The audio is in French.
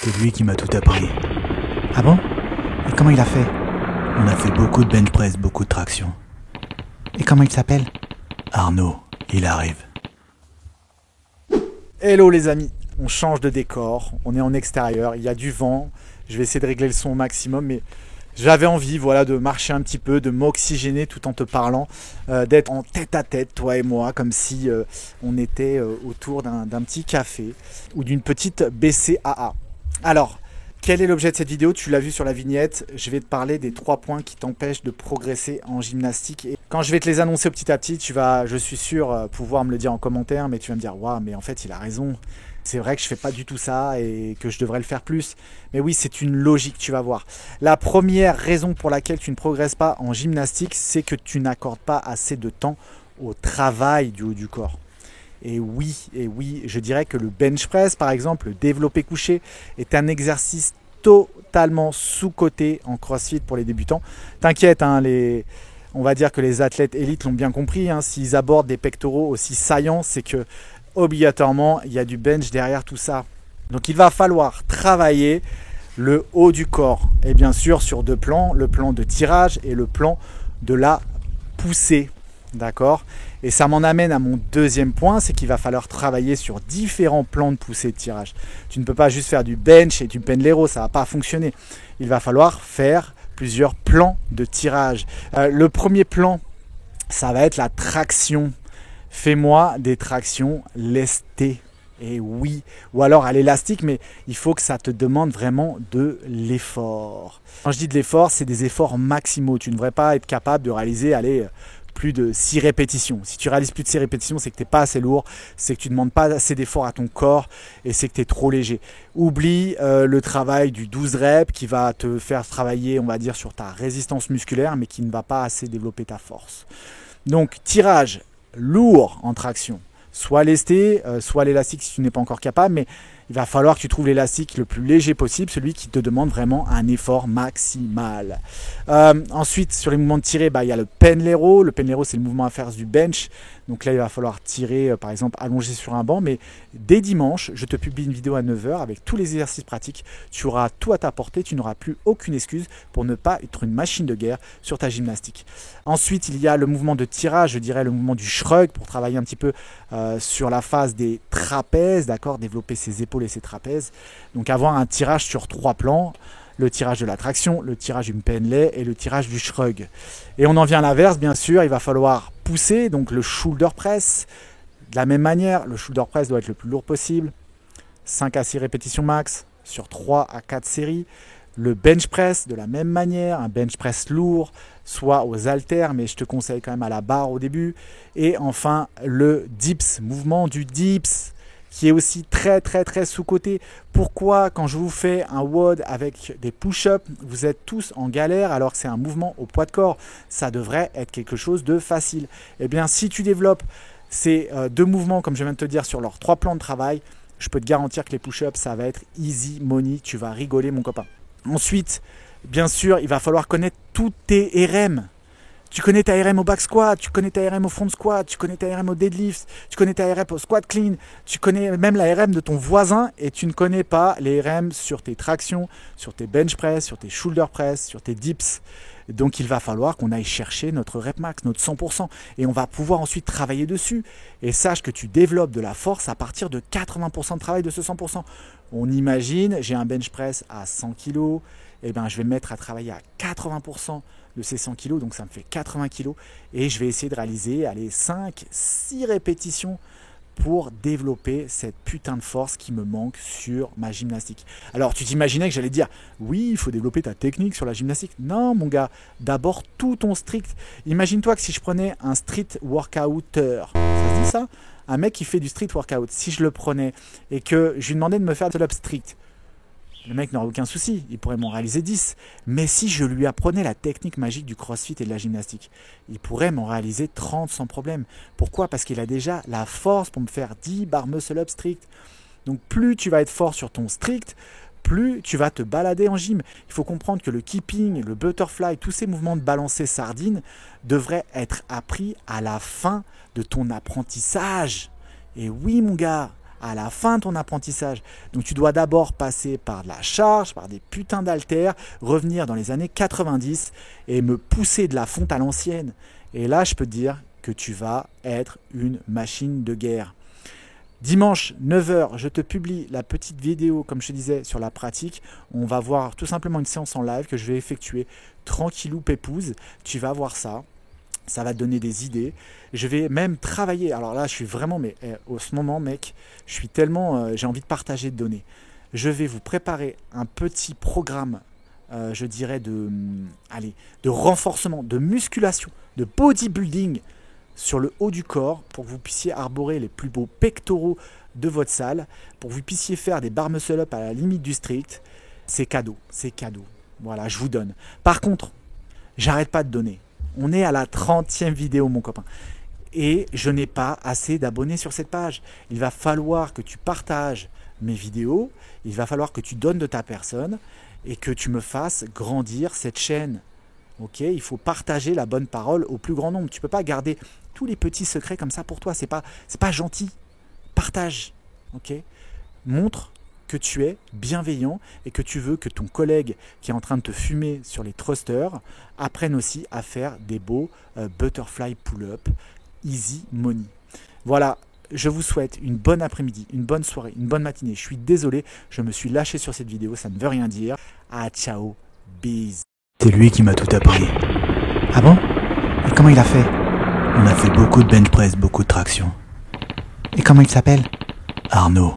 C'est lui qui m'a tout appris. Ah bon? Et comment il a fait? On a fait beaucoup de bench press, beaucoup de traction. Et comment il s'appelle? Arnaud, il arrive. Hello les amis, on change de décor, on est en extérieur, il y a du vent, je vais essayer de régler le son au maximum, mais j'avais envie de marcher un petit peu, de m'oxygéner tout en te parlant, d'être en tête à tête, toi et moi, comme si on était autour d'un petit café ou d'une petite BCAA. Alors, quel est l'objet de cette vidéo? Tu l'as vu sur la vignette, je vais te parler des 3 points qui t'empêchent de progresser en gymnastique. Et quand je vais te les annoncer petit à petit, tu vas, je suis sûr, pouvoir me le dire en commentaire, mais tu vas me dire, waouh, mais en fait, il a raison. C'est vrai que je fais pas du tout ça et que je devrais le faire plus. Mais oui, c'est une logique, tu vas voir. La première raison pour laquelle tu ne progresses pas en gymnastique, c'est que tu n'accordes pas assez de temps au travail du haut du corps. Et oui, je dirais que le bench press, par exemple, le développé couché, est un exercice totalement sous-coté en CrossFit pour les débutants. T'inquiète, hein, on va dire que les athlètes élites l'ont bien compris. Hein, s'ils abordent des pectoraux aussi saillants, c'est que obligatoirement, il y a du bench derrière tout ça. Donc il va falloir travailler le haut du corps. Et bien sûr, sur 2 plans, le plan de tirage et le plan de la poussée. D'accord? Et ça m'en amène à mon deuxième point, c'est qu'il va falloir travailler sur différents plans de poussée de tirage. Tu ne peux pas juste faire du bench et du pendlero, ça ne va pas fonctionner. Il va falloir faire plusieurs plans de tirage. Le premier plan, ça va être la traction. Fais-moi des tractions lestées. Et oui, ou alors à l'élastique, mais il faut que ça te demande vraiment de l'effort. Quand je dis de l'effort, c'est des efforts maximaux. Tu ne devrais pas être capable de réaliser, plus de 6 répétitions. Si tu réalises plus de 6 répétitions, c'est que tu n'es pas assez lourd, c'est que tu ne demandes pas assez d'efforts à ton corps et c'est que tu es trop léger. Oublie le travail du 12 reps qui va te faire travailler, on va dire, sur ta résistance musculaire, mais qui ne va pas assez développer ta force. Donc, tirage lourd en traction. Soit lesté, soit l'élastique si tu n'es pas encore capable, mais il va falloir que tu trouves l'élastique le plus léger possible, celui qui te demande vraiment un effort maximal. Ensuite, sur les mouvements de tirée, il y a le pendlero. Le pendlero, c'est le mouvement inverse du bench. Donc là, il va falloir tirer, par exemple, allongé sur un banc. Mais dès dimanche, je te publie une vidéo à 9 h avec tous les exercices pratiques. Tu auras tout à ta portée, tu n'auras plus aucune excuse pour ne pas être une machine de guerre sur ta gymnastique. Ensuite, il y a le mouvement de tirage, je dirais le mouvement du shrug pour travailler un petit peu sur la phase des trapèzes, d'accord, développer ses épaules et ses trapèzes. Donc avoir un tirage sur 3 plans, le tirage de la traction, le tirage du pendlay et le tirage du shrug. Et on en vient à l'inverse, bien sûr, il va falloir pousser, donc le shoulder press. De la même manière, le shoulder press doit être le plus lourd possible, 5 à 6 répétitions max sur 3 à 4 séries. Le bench press, de la même manière, un bench press lourd, soit aux haltères, mais je te conseille quand même à la barre au début. Et enfin, le dips, mouvement du dips, qui est aussi très sous-coté. Pourquoi quand je vous fais un WOD avec des push-ups, vous êtes tous en galère alors que c'est un mouvement au poids de corps? Ça devrait être quelque chose de facile. Eh bien, si tu développes ces 2 mouvements, comme je viens de te dire, sur leurs 3 plans de travail, je peux te garantir que les push-ups, ça va être easy money. Tu vas rigoler, mon copain. Ensuite, bien sûr, il va falloir connaître tous tes RM. Tu connais ta RM au back squat, tu connais ta RM au front squat, tu connais ta RM au deadlift, tu connais ta RM au squat clean, tu connais même la RM de ton voisin et tu ne connais pas les RM sur tes tractions, sur tes bench press, sur tes shoulder press, sur tes dips. Donc il va falloir qu'on aille chercher notre rep max, notre 100%, et on va pouvoir ensuite travailler dessus. Et sache que tu développes de la force à partir de 80% de travail de ce 100%. On imagine, j'ai un bench press à 100 kg, et ben je vais me mettre à travailler à 80% de ces 100 kg, donc ça me fait 80 kg, et je vais essayer de réaliser 5-6 répétitions pour développer cette putain de force qui me manque sur ma gymnastique. Alors tu t'imaginais que j'allais dire oui, il faut développer ta technique sur la gymnastique. Non mon gars, d'abord tout ton strict. Imagine-toi que si je prenais un street workouter, ça se dit ça? Un mec qui fait du street workout, si je le prenais et que je lui demandais de me faire de l'up strict, le mec n'aurait aucun souci, il pourrait m'en réaliser 10. Mais si je lui apprenais la technique magique du crossfit et de la gymnastique, il pourrait m'en réaliser 30 sans problème. Pourquoi? Parce qu'il a déjà la force pour me faire 10 bar muscle up strict. Donc plus tu vas être fort sur ton strict, plus tu vas te balader en gym. Il faut comprendre que le keeping, le butterfly, tous ces mouvements de balancer sardine devraient être appris à la fin de ton apprentissage. Et oui mon gars, à la fin de ton apprentissage. Donc tu dois d'abord passer par de la charge, par des putains d'haltères, revenir dans les années 90 et me pousser de la fonte à l'ancienne. Et là, je peux te dire que tu vas être une machine de guerre. Dimanche 9h, je te publie la petite vidéo, comme je te disais, sur la pratique. On va voir tout simplement une séance en live que je vais effectuer tranquillou pépouze. Tu vas voir ça. Ça va te donner des idées. Je vais même travailler. Alors là, je suis vraiment, mais au ce moment, mec, je suis tellement, j'ai envie de partager de données. Je vais vous préparer un petit programme, je dirais, de renforcement, de musculation, de bodybuilding sur le haut du corps pour que vous puissiez arborer les plus beaux pectoraux de votre salle, pour que vous puissiez faire des bar muscle up à la limite du strict. C'est cadeau, c'est cadeau. Voilà, je vous donne. Par contre, j'arrête pas de donner. On est à la 30e vidéo, mon copain. Et je n'ai pas assez d'abonnés sur cette page. Il va falloir que tu partages mes vidéos. Il va falloir que tu donnes de ta personne et que tu me fasses grandir cette chaîne. Ok, il faut partager la bonne parole au plus grand nombre. Tu ne peux pas garder tous les petits secrets comme ça pour toi. C'est pas gentil. Partage. Ok, montre que tu es bienveillant et que tu veux que ton collègue qui est en train de te fumer sur les thrusters apprenne aussi à faire des beaux butterfly pull-up easy money. Voilà, je vous souhaite une bonne après-midi, une bonne soirée, une bonne matinée. Je suis désolé, je me suis lâché sur cette vidéo, ça ne veut rien dire. Ah, ciao, bis. C'est lui qui m'a tout appris. Ah bon? Et comment il a fait? On a fait beaucoup de bench press, beaucoup de traction. Et comment il s'appelle? Arnaud.